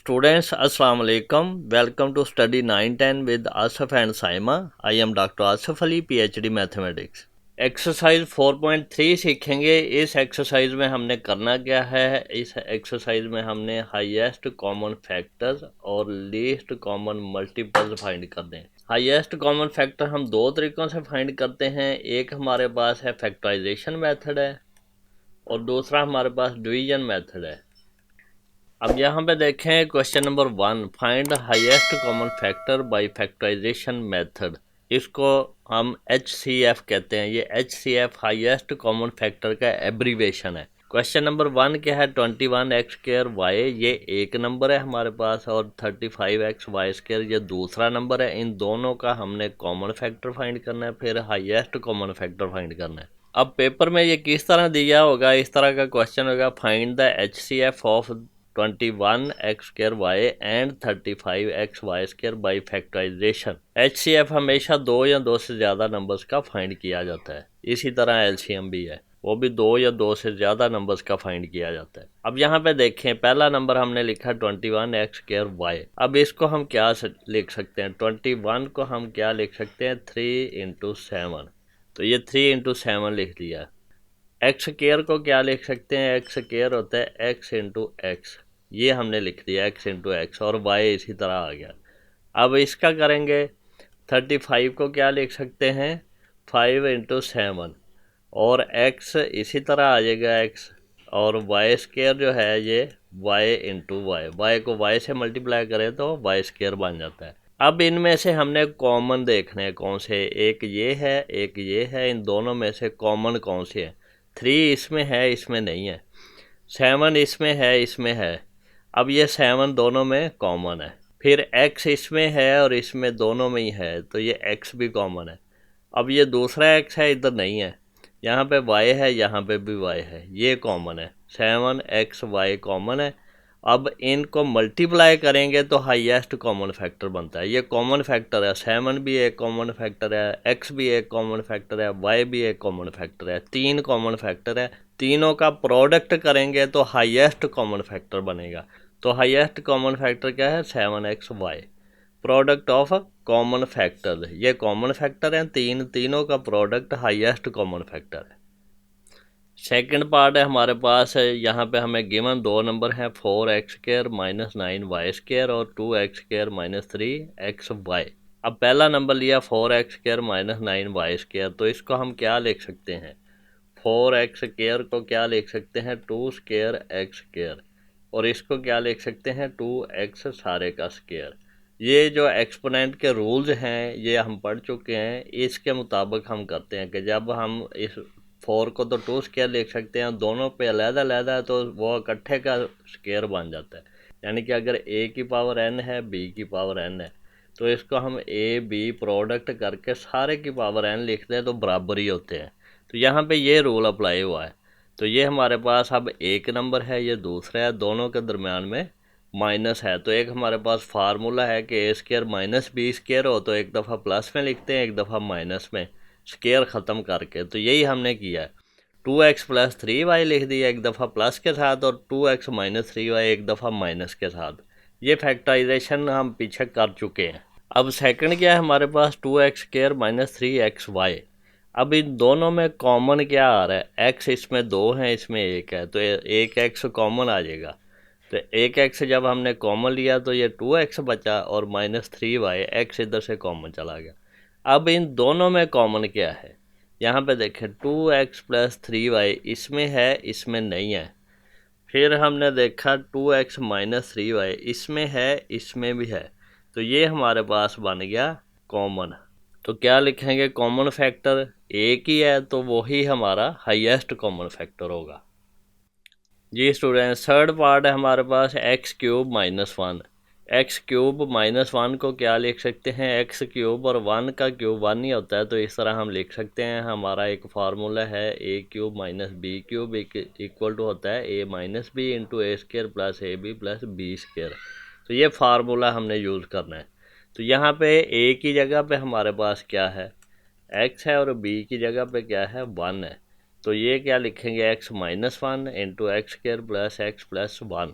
Students, Assalamu alaikum. Welcome to study 910 with Asif and Saima. I am Dr. Asif Ali, PhD Mathematics. Exercise 4.3 सीखेंगे। इस exercise में हमने करना क्या है? इस एक्सरसाइज में हमने हाईएस्ट कॉमन फैक्टर्स और लीस्ट कॉमन मल्टीपल्स फाइंड करने हैं। हाईएस्ट कॉमन फैक्टर हम दो तरीक़ों से फाइंड करते हैं। एक हमारे पास है फैक्टराइजेशन मेथड है और दूसरा हमारे पास डिवीजन मेथड है। अब यहाँ पे देखें question number 1, find highest common factor by factorization method. इसको हम HCF कहते हैं। ये HCF हाईएस्ट कॉमन फैक्टर का एब्रीवेशन है। क्वेश्चन नंबर 1 क्या है? 21x²y, ये एक नंबर है हमारे पास, और 35xy² ये दूसरा नंबर है। इन दोनों का हमने कॉमन फैक्टर फाइंड करना है, फिर हाईएस्ट कॉमन फैक्टर फाइंड करना है। अब पेपर में ये किस तरह दिया होगा? इस तरह का क्वेश्चन होगा, find the HCF of 21x² and 35xy² by factorization. HCF हमेशा दो या दो से ज़्यादा नंबर्स का फाइंड किया जाता है। इसी तरह LCM भी है, वो भी दो या दो से ज़्यादा नंबर्स का फाइंड किया जाता है। अब यहाँ पे देखें, पहला नंबर हमने लिखा 21x²y। अब इसको हम क्या लिख सकते हैं? 21 को हम क्या लिख सकते हैं? 3 × 7, तो ये 3 × 7 लिख दिया। x² को क्या लिख सकते हैं? x² होता है x × x, ये हमने लिख दिया x × x, और y इसी तरह आ गया। अब इसका करेंगे, 35 को क्या लिख सकते हैं? 5 × 7, और x इसी तरह आ जाएगा x, और y² जो है ये y × y को y से मल्टीप्लाई करें तो y² बन जाता है। अब इनमें से हमने कॉमन देखने हैं कौन से। एक ये है, एक ये है। इन दोनों में से कॉमन कौन से हैं? 3 इसमें है, इसमें नहीं है। 7 इसमें है, इसमें है। अब ये 7 दोनों में कॉमन है। फिर x इसमें है और इसमें दोनों में ही है, तो ये x भी कॉमन है। अब ये दूसरा x है, इधर नहीं है। यहाँ पे y है, यहाँ पे भी y है, ये कॉमन है। 7xy कॉमन है। अब इनको मल्टीप्लाई करेंगे तो हाईएस्ट कॉमन फैक्टर बनता है। ये कॉमन फैक्टर है, 7 भी एक कॉमन फैक्टर है, x भी एक कॉमन फैक्टर है, y भी एक कॉमन फैक्टर है। 3 कॉमन फैक्टर है। तीनों का प्रोडक्ट करेंगे तो हाईएस्ट कॉमन फैक्टर बनेगा। तो हाईएस्ट कॉमन फैक्टर क्या है? 7xy। Product of common factor, ये कॉमन फैक्टर हैं तीनों का प्रोडक्ट हाईएस्ट कॉमन फैक्टर है। सेकंड पार्ट है हमारे पास, यहाँ पे हमें गिवन दो नंबर हैं, 4x² - 9y² और 2x² - 3xy। अब पहला नंबर लिया 4x² - 9y², तो इसको हम क्या लिख सकते हैं? 4x² को क्या लिख सकते हैं? 2x², और इसको क्या लिख सकते हैं? 2x सारे का स्क्वायर। ये जो एक्सपोनेंट के रूल्स हैं ये हम पढ़ चुके हैं। इसके मुताबिक हम करते हैं कि जब हम इस 4 को तो 2² लिख सकते हैं, दोनों पे अलग-अलग है तो वो इकट्ठे का स्क्वायर बन जाता है। यानी कि अगर a की पावर n है, b की पावर n है, तो इसको हम a b प्रोडक्ट करके सारे की पावर n लिखते हैं तो बराबर ही होते हैं। तो यहाँ पे ये रूल अप्लाई हुआ है। तो ये हमारे पास अब एक नंबर है, ये दूसरा है, दोनों के दरमियान में माइनस है। तो एक हमारे पास फार्मूला है कि a² - b² हो तो एक दफ़ा प्लस में लिखते हैं, एक दफ़ा माइनस में, स्क्वायर ख़त्म करके। तो यही हमने किया है। 2x + 3y लिख दिया एक दफ़ा प्लस के साथ, और 2x - 3y एक दफ़ा माइनस के साथ। ये फैक्टराइजेशन हम पीछे कर चुके हैं। अब सेकंड क्या है हमारे पास? 2x² - 3xy। अब इन दोनों में कॉमन क्या आ रहा है? x इसमें 2 है, इसमें 1 है, तो एक x कॉमन आ जाएगा। तो एक x जब हमने कॉमन लिया तो ये 2x बचा, और -3y, x इधर से कॉमन चला गया। अब इन दोनों में कॉमन क्या है? यहाँ पे देखें, 2x + 3y इसमें है, इसमें नहीं है। फिर हमने देखा 2x - 3y इसमें है, इसमें भी है, तो ये हमारे पास बन गया कॉमन। तो क्या लिखेंगे? कॉमन फैक्टर एक ही है तो वही हमारा हाईएस्ट कॉमन फैक्टर होगा। जी स्टूडेंट्स, थर्ड पार्ट है हमारे पास x³ - 1। x³ - 1 को क्या लिख सकते हैं? x³ और 1 का क्यूब 1 ही होता है, तो इस तरह हम लिख सकते हैं। हमारा एक फार्मूला है a³ - b³ इक्वल टू होता है a - b × a² + ab + b²। तो ये फार्मूला हमने यूज़ करना है। तो यहाँ पे a की जगह पे हमारे पास क्या है? x है, और b की जगह पे क्या है? 1 है। तो ये क्या लिखेंगे? x - 1 × x² + x + 1।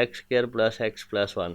x² + x + 1،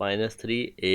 -3a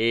a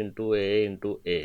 × a × a،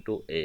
× a،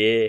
a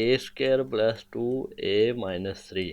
a² + 2a - 3،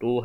2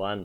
1،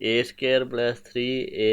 a² + 3a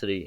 3،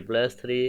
+ 3،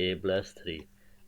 a + 3،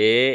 a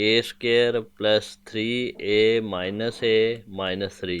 a² + 3a - a - 3،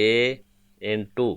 a ×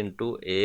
× a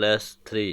+ 3،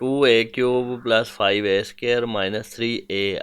2a³ + 5a² - 3a،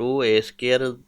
2a²،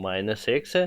-6،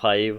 5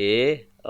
a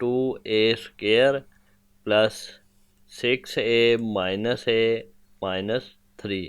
2a² + 6a - a - 3،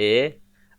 a،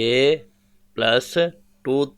a + 2،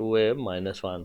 2a - 1،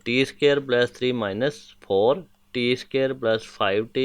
t² + 3 - 4، t² + 5t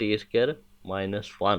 t² - 1.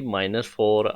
- 4.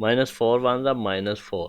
-4 1 -4،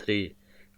3.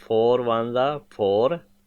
4 1 4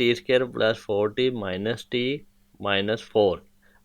t² + 4t - t - 4.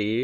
t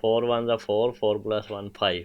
4 1 4 4 + 1 5.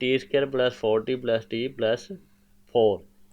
t² + 4t + t + 4.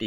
t،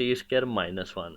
t² - 1.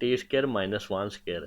t² - 1².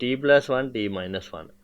t + 1 t - 1.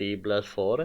t + 4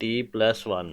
t + 1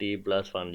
t + 1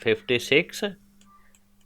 56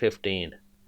15.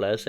+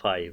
5.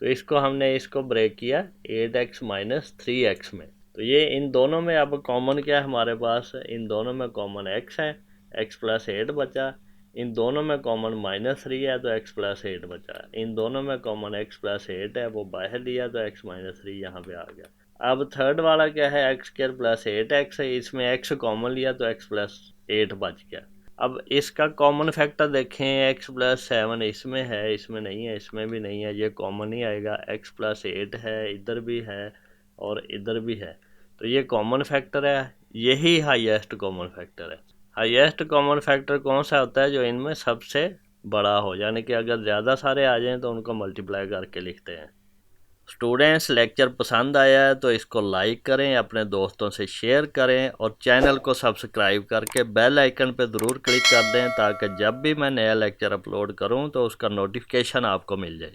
तो इसको break किया 8x minus 3x में। तो ये इन दोनों में अब common क्या है हमारे पास, इन दोनों में कॉमन x है, x प्लस 8 बचा। इन दोनों में कॉमन -3 है तो x प्लस 8 बचा। इन दोनों में कॉमन x प्लस 8 है, वो बाहर लिया तो x माइनस 3 यहाँ पे आ गया। अब थर्ड वाला क्या है, एक्स स्क्वायर प्लस 8x है, इसमें x कॉमन लिया तो x प्लस 8 बच गया। अब इसका कॉमन फैक्टर देखें, x प्लस 7 इसमें है, इसमें नहीं है, इसमें भी नहीं है, ये कॉमन ही आएगा। x प्लस 8 है, इधर भी है और इधर भी है, तो ये कॉमन फैक्टर है, यही हाईएस्ट कॉमन फैक्टर है। हाईएस्ट कॉमन फैक्टर कौन सा होता है, जो इनमें सबसे बड़ा हो, यानी कि अगर ज़्यादा सारे आ जाएं तो उनको मल्टीप्लाई करके लिखते हैं। स्टूडेंट्स, लेक्चर पसंद आया है तो इसको लाइक करें, अपने दोस्तों से शेयर करें और चैनल को सब्सक्राइब करके बेल आइकन पर ज़रूर क्लिक कर दें, ताकि जब भी मैं नया लेक्चर अपलोड करूं तो उसका नोटिफिकेशन आपको मिल जाए।